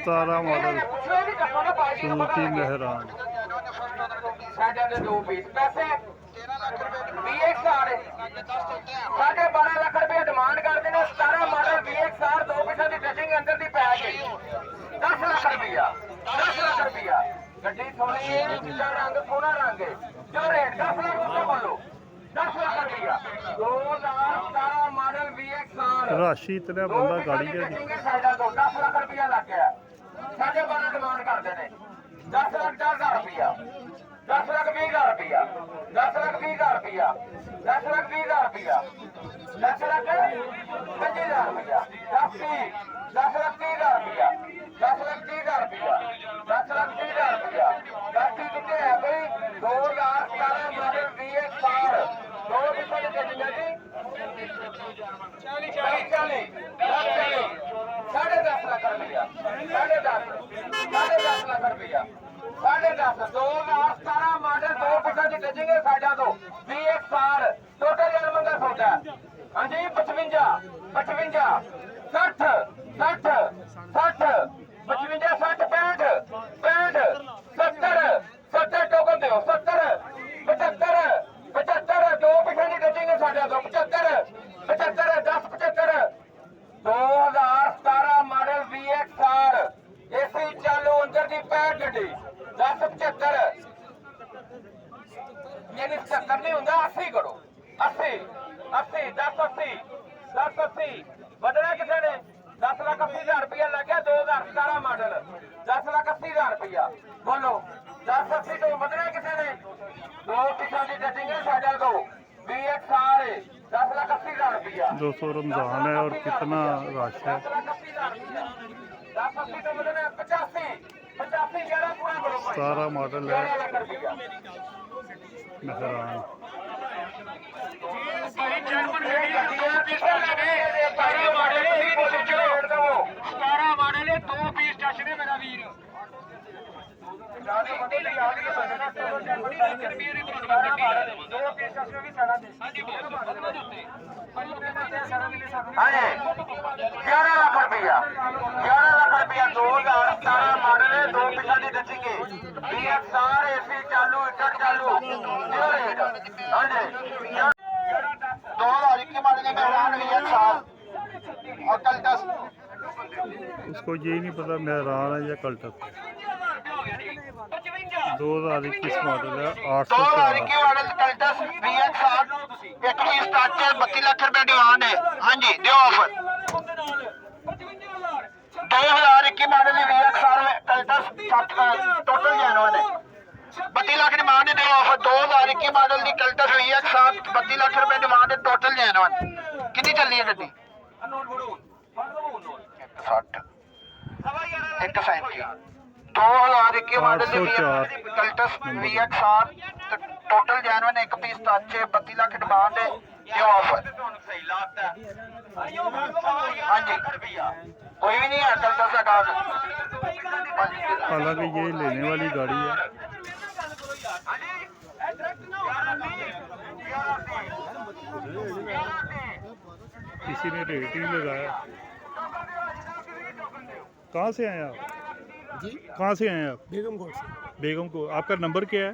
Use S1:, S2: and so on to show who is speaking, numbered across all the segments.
S1: 17 model Suzuki Mehran.
S2: साढ़े 12 लाख रुपया demand करते हैं। 17 मॉडल VXR 2 पिछा की टचिंग अंदर की पै गई 10 लाख रुपया 10 लाख रुपया गड्डी सोनी है रंग सोना रंग है जो रेट 10 लाख रुपया बोलो 10 लाख रुपया 2017 मॉडल VXR
S1: राशि इतना बंदा गाड़ी है
S2: 10 लाख रुपया लग गया 12.5 डिमांड करते हैं 10 लाख 10,000 रुपया 10 लाख 20,000 रुपया 10 लाख 20,000 रुपया 10 लाख 20,000 रुपया 10 लाख 25,000 रुपया 10 लाख 30,000 रुपया 10 लाख 30,000 रुपया 10 लाख 30,000 रुपया 10 कितने है भाई 2017 मॉडल VXR 2 कितने जी 40 साढ़े 10 लाख रुपया साढ़े 10 लाख रुपया 10.5 2017 मॉडल 2 पिछा की टचिंग है साइडा तो VXR टोटल जन्म का सौदा हाँ जी 55 60 60 60 60 55 60 65 65 70 70 टोकन दो 70 75 75 2 पिछा की टचिंग है साइडा तो 75 75 10 75 2017 मॉडल VXR एसी चालू अंदर की पैर गड्डी 1075 यानी 70 नहीं होंगे 80 करो 80 80 1080 1080 बदला किसी ने 10 लाख 80,000 रुपया लग गया 2017 मॉडल 10 लाख 80,000 रुपया बोलो 1080 तो बदला किसी ने दो पिछा की टचिंग है साइडल को VXR 10 लाख 80,000 रुपया
S1: 200 रमजान है और कितना रश है।
S2: 1080 तो बदले 85 11 पूरा करो
S1: 17 मॉडल है
S2: 11 लाख रुपया
S1: मेहरान।
S2: मॉडल है 2 पीस टच ने मेरा वीर मॉडल है 2 पिछा की टचिंग VXR एसी चालू इटर चालू 2021 मॉडल की मेहरान VXR और कल 10
S1: उसको ये नहीं पता मेहरान है या कल्टक। 2021 मॉडल है 804
S2: model Cultus VXR 21 touch 32 lakh रुपए डिमांड है हाँ जी दो offer 2021 model VXR Cultus total genuine है 32 लाख डिमांड है दो ऑफर 2021 मॉडल की कल्टस VXR 32 लाख रुपए डिमांड है टोटल जेन्युइन कितनी चली है गड्डी 60 137 2021 model Cultus VXR total genuine एक पीस टच 32 लाख डिमांड है ये ऑफर हाँ जी कोई भी नहीं है कल्टस का डाक
S1: हालांकि ये लेने वाली गाड़ी है। किसी ने रेट ही लगाया। कहाँ से आए आप
S3: जी
S1: कहाँ से आए आप?
S3: बेगम कोट से
S1: बेगम को आपका नंबर क्या है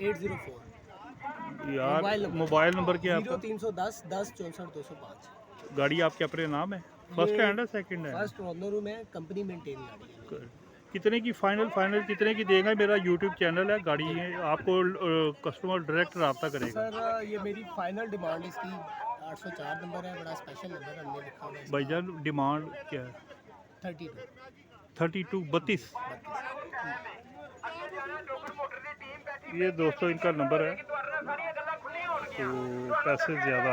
S3: 804
S1: यार? मोबाइल नंबर क्या है आपका?
S3: 0310 10 64 205।
S1: गाड़ी आपके अपने नाम है? फर्स्ट हैंड है सेकंड है?
S3: फर्स्ट ओनर हूँ मैं, कंपनी मेंटेन गाड़ी है।
S1: कितने की फाइनल कितने की देगा? मेरा यूट्यूब चैनल है, गाड़ी है, आपको कस्टमर डायरेक्ट रब्ता करेगा।
S3: सर ये मेरी फाइनल डिमांड इसकी 804 नंबर है, बड़ा स्पेशल नंबर हमने लिखा हुआ है।
S1: भाईजान डिमांड क्या है?
S3: 32
S1: 32 ये दोस्तों इनका नंबर है, तो पैसे ज़्यादा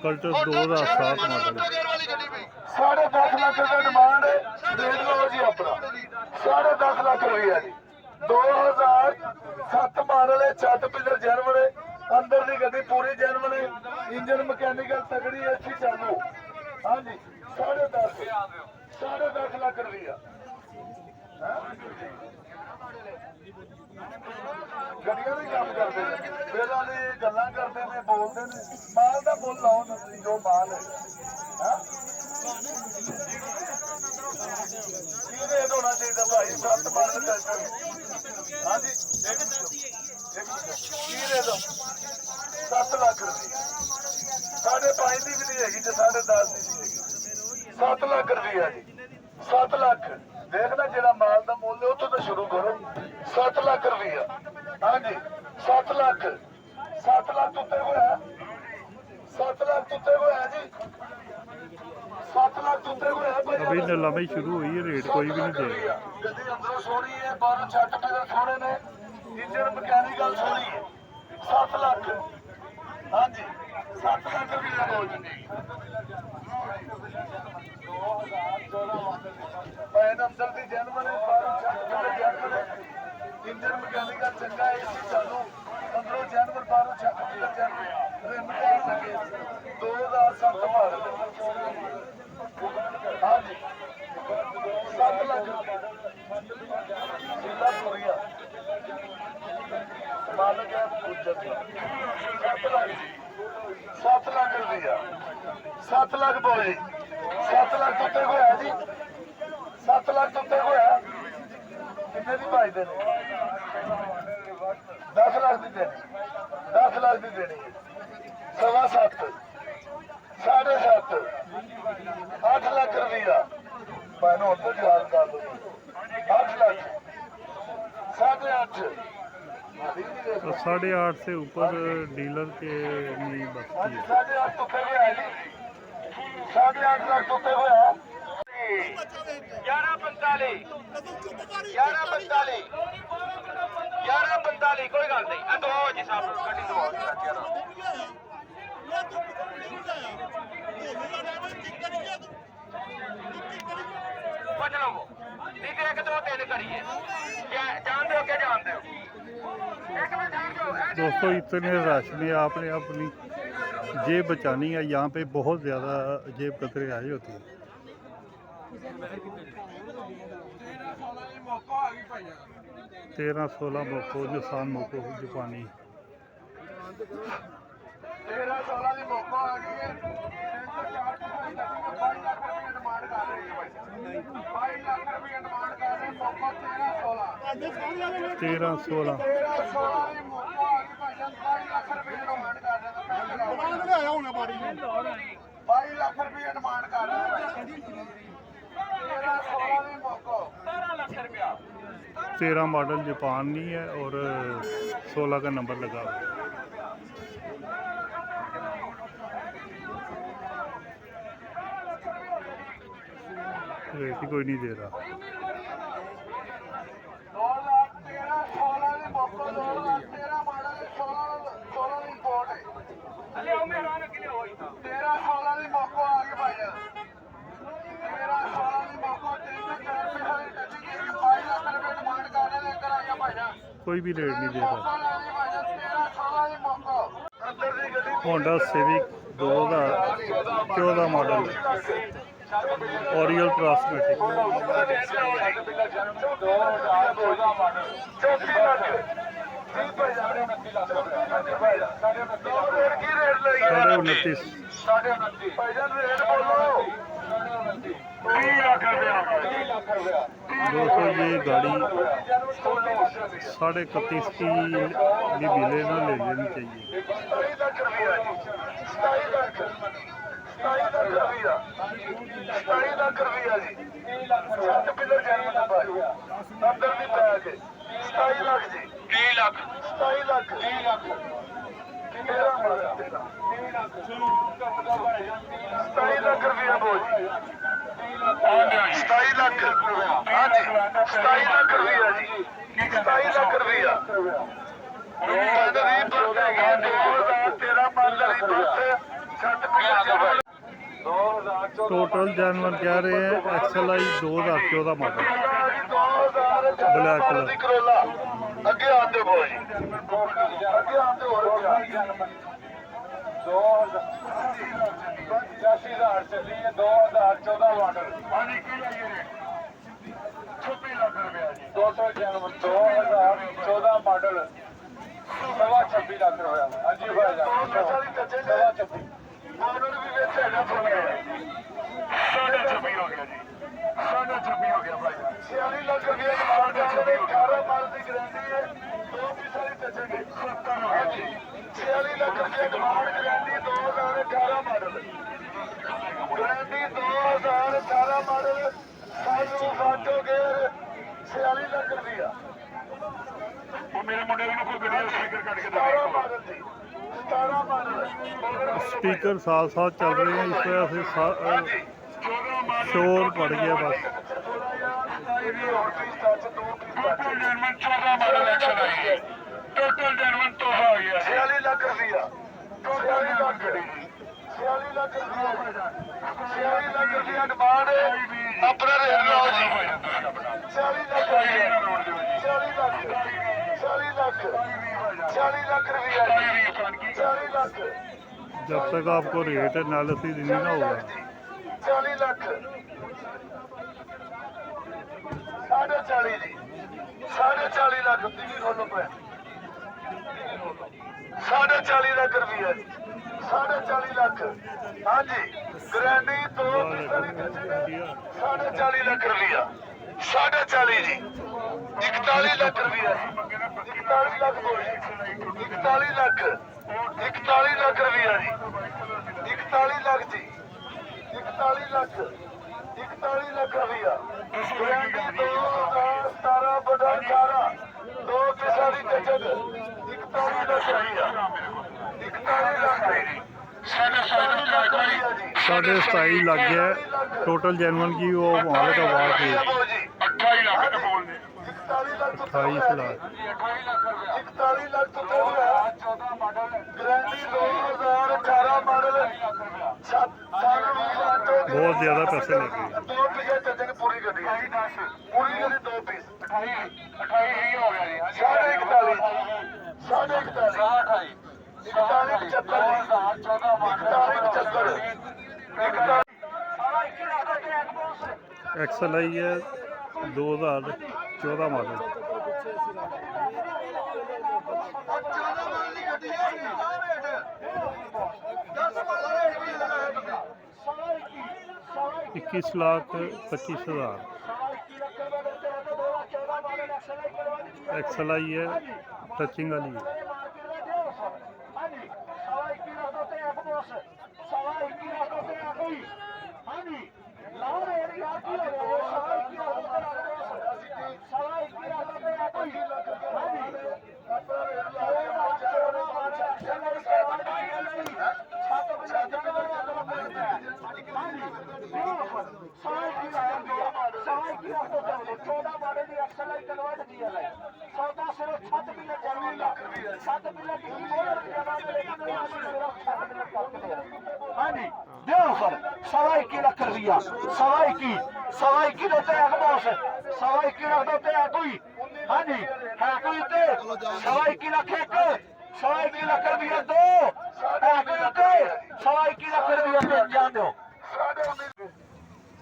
S1: कल्टस 2007 मॉडल
S2: 10.5 लाख रुपए डिमांड है देख लो जी अपना 10.5 लाख रुपया जी 2007 मॉडल है छत पिलर जर्मन है अंदर की गड्डी पूरी जर्मन है इंजन मैकेनिकल तगड़ी अच्छी चालू हाँ जी 10.5 लाख रुपया गड्डियां भी काम करते हैं बेला ने गल्लां करते हैं बोल
S4: ਬੋਲਦੇ ਨੇ ਮਾਲ ਦਾ ਮੁੱਲ ਲਾਓ ਨਾ ਤੁਸੀਂ ਜੋ ਮਾਲ ਹੈ ਹਾਂ ਕੀ ਰੇਟ ਹੋਣਾ ਚਾਹੀਦਾ ਭਾਈ 7 ਮਾਲ ਕਰਕੇ ਹਾਂਜੀ ਕੀ ਰੇਟ 7 ਲੱਖ ਰੁਪਏ 5.5 ਦੀ ਵੀ ਨਹੀਂ ਹੈਗੀ ਤੇ 10.5 ਦੀ ਨਹੀਂ ਹੈਗੀ 7 ਲੱਖ ਰੁਪਏ ਜੀ 7 ਲੱਖ ਦੇਖਣਾ ਜਿਹੜਾ ਮਾਲ ਦਾ ਮੁੱਲ ਹੈ ਉੱਥੋਂ ਤਾਂ ਸ਼ੁਰੂ ਕਰੋ 7 ਲੱਖ ਰੁਪਏ ਹਾਂਜੀ 7 ਲੱਖ 7 ਲੱਖ ਉੱਤੇ ਹੋਇਆ 7 ਲੱਖ ਉੱਤੇ ਹੋਇਆ ਜੀ 7 ਲੱਖ ਉੱਤੇ ਹੋਇਆ
S1: अभी नीलामी शुरू हुई है, रेट कोई भी नहीं दे रहा।
S4: ਗੱਡੀ ਅੰਦਰੋਂ ਸੋਹਣੀ ਹੈ ਬਾਹਰੋਂ ਛੱਤ ਪਿਲਰ ਸੋਹਣੇ ਨੇ ਇੰਜਨ ਮਕੈਨੀਕਲ ਸੋਹਣੀ ਹੈ 7 ਲੱਖ ਹਾਂਜੀ 7 ਲੱਖ ਰੁਪਏ ਹੋ ਜੂਗੀ ਪੈਨ ਅੰਦਰ ਦੀ ਜਨਮਨ ਬਾਹਰੋਂ ਛੱਤ ਪਿਲਰ ਜਨਮਨ ਇੰਜਨ ਮਕੈਨੀਕਲ ਚੰਗਾ ਹੈ ਸੀ ਚਾਲੂ ਅੰਦਰੋਂ ਜਨਮਨ ਬਾਹਰੋਂ ਛੱਤ ਪਿਲਰ ਜਨਮਨ ਰਿਮ ਕਾਰ ਲੱਗੇ 2007 ਮਾਡਲ ਹਾਂਜੀ 7 ਲੱਖ ਜ਼ਿਲ੍ਹਾ ਪੁਰੀਆ ਮਾਲਕ ਹੈ ਗੁੱਜਰ 7 ਲੱਖ ਰੁਪਇਆ 7 ਲੱਖ ਬੋਲੇ 7 ਲੱਖ ਉੱਤੇ ਹੋਇਆ ਜੀ 7 ਲੱਖ ਉੱਤੇ ਹੋਇਆ ਕਿੰਨੇ ਦੀ ਭਾਈ ਦੇ 10 ਲੱਖ ਦੀ ਦੇਣੀ 10 ਲੱਖ ਦੀ ਦੇਣੀ 7.5 7.5 8 ਲੱਖ ਰੁਪਇਆ ਮੈਨੂੰ ਹੁਣ ਤੋਂ ਯਾਦ ਕਰ ਲਓ 8 ਲੱਖ 8.5
S1: तो 8.5 से ऊपर डीलर के नहीं बचती है।
S4: 8.5 तो पे गया जी 8.5 लाख तो पे हुआ
S2: 1145 1145 1145 ਕੋਈ ਗੱਲ ਨਹੀਂ ਆ ਦੋ ਜੀ ਸਾਹਿਬ ਗੱਡੀ ਦਵਾਓ ਪੁੱਛ ਲਵੋ ਨਹੀਂ ਤੇ 1 2 3 ਕਰੀਏ ਜਾਣਦੇ ਹੋ ਕਿ ਜਾਣਦੇ ਹੋ ਇੱਕ ਮਿੰਟ ਜਾਣ ਦਿਓ
S1: दोस्तों इतने रश में आपने अपनी जेब बचानी है, यहाँ पे बहुत ज़्यादा जेब कतरे आई होती है। 13-16 मोको निशान मोको जापानी
S4: 13-16 ਦੀ ਮੌਕਾ ਆ ਗਈ ਹੈ 22 ਲੱਖ ਰੁਪਏ ਡਿਮਾਂਡ ਕਰ ਰਹੇ ਹੈ 22 ਲੱਖ ਰੁਪਏ ਡਿਮਾਂਡ ਕਰ ਰਹੇ ਮੌਕਾ
S1: 13-16
S4: 13-16 ਦੀ ਮੌਕਾ ਆ ਗਈ ਭਾਈ 22 ਲੱਖ ਰੁਪਏ ਡਿਮਾਂਡ ਕਰ ਰਹੇ ਡਿਮਾਂਡ ਲਿਆਇਆ ਹੋਣਾ ਬਾੜੀ 22 ਲੱਖ ਰੁਪਏ ਡਿਮਾਂਡ ਕਰ ਰਹੇ 13-16 ਦੀ ਮੌਕਾ
S2: 17 ਲੱਖ ਰੁਪਇਆ
S1: 13 मॉडल जापान नहीं है और 16 का नंबर लगा हुआ है। रेट ही कोई नहीं दे रहा।
S4: 2013-16 ਦੀ ਮੌਕਾ 2013 ਮਾਡਲ 16 ਦੀ ਇੰਪੋਰਟ ਹੈ
S2: ਲਿਆਓ ਮਿਹਰਬਾਨ ਕਿਲੇ ਹੋਈ ਤਾਂ
S4: 13-16 ਦੀ ਮੌਕਾ ਆ ਗਈ ਭਾਈ 13-16 ਦੀ ਮੌਕਾ 3-4 ਸਾਲ ਟੱਚੀ ਗਈ 22 ਲੱਖ ਰੁਪਏ ਡਿਮਾਂਡ ਕਰ ਰਹੇ ਨੇ ਕਰਾਈਆ ਭਾਈ
S1: कोई भी रेट नहीं दे रहा।
S4: 13-16 ਦੀ ਮੌਕਾ ਅੰਦਰ ਦੀ ਗੱਡੀ
S1: होंडा सिविक 2014 मॉडल ओरियल प्लास्मेटिक 29.5 दोस्तों ये गाड़ी 31.5 की भी मिले ना ले लेनी चाहिए।
S4: 27 ਲੱਖ ਰੁਪਇਆ ਜੀ 7 ਪਿਲਰ ਜਨਮ ਦਾ ਭਾਈ ਅੰਦਰ ਦੀ ਪੈ ਕੇ 27 ਲੱਖ ਜੀ
S2: 30 ਲੱਖ
S4: 27 ਲੱਖ 30 ਲੱਖ ਕਿਹੜਾ ਮਾਰਾ 30 ਲੱਖ 27 ਲੱਖ ਰੁਪਇਆ ਬੋਲ 27 ਲੱਖ ਹਾਂਜੀ 27 ਲੱਖ ਰੁਪਇਆ ਜੀ 27 ਲੱਖ ਰੁਪਇਆ reap 2013 model reap 7 pillar
S1: total जानवर कह रहे हैं XLI 2014 मॉडल ब्लैक कलर।
S4: ਅੱਗੇ ਆਂਦੇ ਬੋਲ ਜੀ ਅੱਗੇ ਆਂਦੇ ਹੋਰ 85000 ਚੱਲੀ ਹੈ 2014 ਮਾਡਲ ਹਾਂਜੀ ਕੀ ਲਾਈਏ ਰੇਟ 26 ਲੱਖ ਰੁਪਇਆ ਜੀ 2014 ਮਾਡਲ 26.5
S2: 26 ਲੱਖ ਰੁਪਇਆ ਹਾਂਜੀ ਭਾਈ
S4: ਦੋ ਪੈਸਾ ਦੀ ਕੱਚੇ ਨੇ ਉਹਨਾਂ ਨੂੰ ਵੀ ਵਿੱਚ ਹੈਗਾ ਫੋਨ ਸਾਢੇ 26 ਹੋ ਗਿਆ ਜੀ ਸਾਢੇ 26 ਹੋ ਗਿਆ ਭਾਈ 46 ਲੱਖ ਰੁਪਏ ਦੀ ਮਾਲ ਦੇ 18 ਮਾਲ ਦੀ ਗਾਰੰਟੀ ਹੈ ਦੋ ਪੈਸਾ ਦੀ ਕੱਚੇ 70 ਹਾਂਜੀ 46 ਲੱਖ ਰੁਪਏ ਦੀ ਮਾਲ ਗਾਰੰਟੀ 2018 ਮਾਡਲ ਗਾਰੰਟੀ 2018 ਮਾਡਲ ਸਾਨੂੰ ਫਾਟੋ ਗੇਅਰ 46 ਲੱਖ ਰੁਪਇਆ ਉਹ ਮੇਰੇ ਮੁੰਡੇ ਨੂੰ ਕੋਈ ਗੱਡੀ ਸਪੀਕਰ ਕੱਢ ਕੇ ਦੇ 17 ਮਾਡਲ ਜੀ 17 ਮਾਡਲ
S1: स्पीकर साथ साथ चल रहे हैं, इस वजह से शोर पड़ गया बस।
S4: टोटल जनमन तोहफा हो गया 46 लाख रुपया 46 लाख 46 लाख रुपया 46 लाख रुपया डिमांड अपना रेट लाओ जी 46 लाख 40 लाख 40 लाख 40 लाख रुपया 40 लाख
S1: जब तक आपको रेट एनालिसिस नहीं ना होगा
S4: 40 लाख 40.5 जी 40.5 लाख टीवी खोलो पे 40.5 लाख रुपया 40.5 लाख हाँ जी गारंटी तो 40.5 लाख रुपया 40.5 जी 41 लाख रुपया 41 लाख बोल 41 लाख 41 लाख रुपया जी 41 लाख जी 41 लाख 41 लाख रुपया गारंटी 2017/18 दो पैसा की बचत 41 लाख रुपया 41 लाख
S1: साढ़े 27 लग गया है टोटल जेनवन की वो माल का वार थी
S4: 28 लाख तो बोल दे
S1: 28 लाख
S4: 41 लाख तो बोल रहा है गारंटी 2018 मॉडल
S1: बहुत ज़्यादा पैसे लगे
S4: दो पीस चलते पूरी गड्डी पूरी गड्डी दो पीस 28 हो गया जी 41
S1: एक्सल आई है 2014 मॉडल इक्कीस लाख 25,000 एक्सल आई है टचिंग वाली है
S5: सवा 21 लाख रुपया सवा 21 देते हैं बॉस सवा 21 लाख देते हैं कोई हाँ जी है कोई ते सवा 21 लाख एक सवा 21 लाख रुपया दो है कोई ते सवा 21 लाख रुपया दे जान दो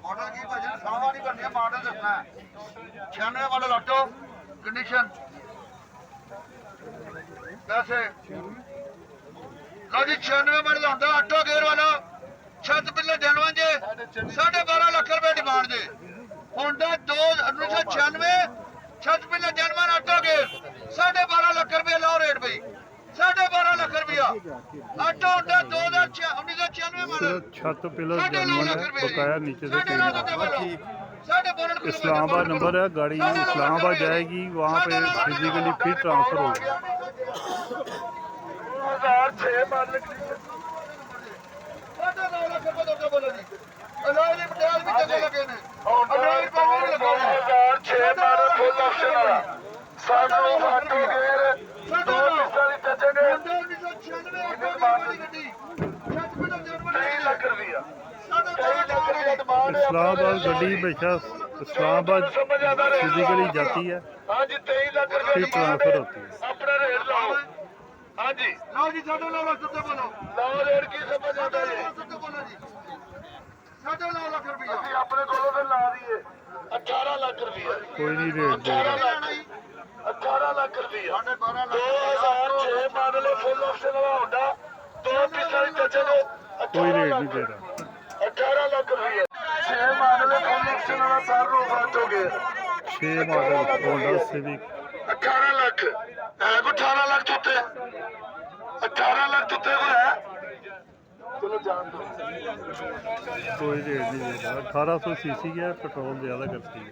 S4: मॉडल की वजह सावा नहीं बननी मॉडल दसना है 96 मॉडल ऑटो कंडीशन पैसे लो जी 96 मॉडल होता ऑटो गेयर वाला छत पिल्ले जनवन जे 12.5 लाख रुपए डिमांड जे होंडा 1996 छत पिल्ले जनवन ऑटो गेयर 12.5 लाख रुपए लो रेट भाई 12.5 लाख रुपया ऑटो होंडा 1996 मॉडल
S1: छत पिलर जनवन है बकाया नीचे से
S4: ठीक
S1: इस्लामाबाद नंबर है गाड़ी इस्लामाबाद जाएगी वहाँ पे फिजिकली फिर ट्रांसफर होगी
S4: 2006 मॉडल
S2: 9 ਲੱਖ ਰੁਪਏ ਦਾ ਬੋਲੋ ਜੀ ਅਲਾਈ ਦੀ ਪਟਿਆਲ ਵੀ ਚੰਗੇ ਲੱਗੇ ਨੇ ਅਲਾਈ ਪਾਵਰ ਵੀ ਲੱਗਾ
S4: 2006 ਮਾਡਲ ਫੁੱਲ ਆਪਸ਼ਨ ਵਾਲਾ ਸਾਨੂੰ ਆਟੋ ਗੇਅਰ ਦੋ ਪਿਸਟਲ ਦੀ ਟੱਚੇ ਨੇ
S2: 1996 ਵਾਲੀ ਗੱਡੀ
S4: 3 ਲੱਖ ਰੁਪਇਆ
S1: इस्लामाबाद गड्डी हमेशा इस्लामाबाद फिजिकली जाती है
S4: हाँ जी 23 लाख रुपया
S1: फिर ट्रांसफर होती है
S4: अपना रेट लाओ हाँ जी
S2: ਲਓ ਜੀ ਸਾਡੇ ਨਾਲ ਸੱਤੇ ਬੋਲੋ
S4: लाओ रेट की समझ आता है
S2: ਸੱਤੇ ਬੋਲੋ ਜੀ 9.5 ਲੱਖ ਰੁਪਇਆ
S4: ਅਸੀਂ ਆਪਣੇ ਕੋਲੋਂ ਤੇ ਲਾ ਦਈਏ 18 ਲੱਖ ਰੁਪਇਆ
S1: कोई नहीं रेट दे रहा
S4: 18 ਲੱਖ ਰੁਪਈਆ 2006 ਮਾਡਲ ਫੁੱਲ ਆਪਸ਼ਨ ਵਾਲਾ ਹੁੰਦਾ 2 ਪੀਸਾਂ ਦੀ ਟੱਚੇ ਦੇ
S1: ਕੋਈ ਰੇਟ ਨਹੀਂ ਦੇ ਰਹਾ
S4: 18 ਲੱਖ ਰੁਪਈਆ 6 ਮਾਡਲ ਫੁੱਲ ਆਪਸ਼ਨ ਵਾਲਾ ਸਾਰ ਨੂੰ ਫਾਟ ਹੋ ਗਿਆ
S1: 6 ਮਾਡਲ ਹੋਂਡਾ ਸਿਵਿਕ
S4: 18 ਲੱਖ ਹੈ ਕੋ 18 ਲੱਖ ਤੋਂ ਉੱਤੇ 18 ਲੱਖ ਤੋਂ ਉੱਤੇ ਕੋਈ ਹੈ ਚਲੋ ਜਾਣ ਦੋ
S1: ਕੋਈ ਰੇਟ ਨਹੀਂ ਦੇ ਰਹਾ 1800 सीसी है पेट्रोल ज़्यादा करती है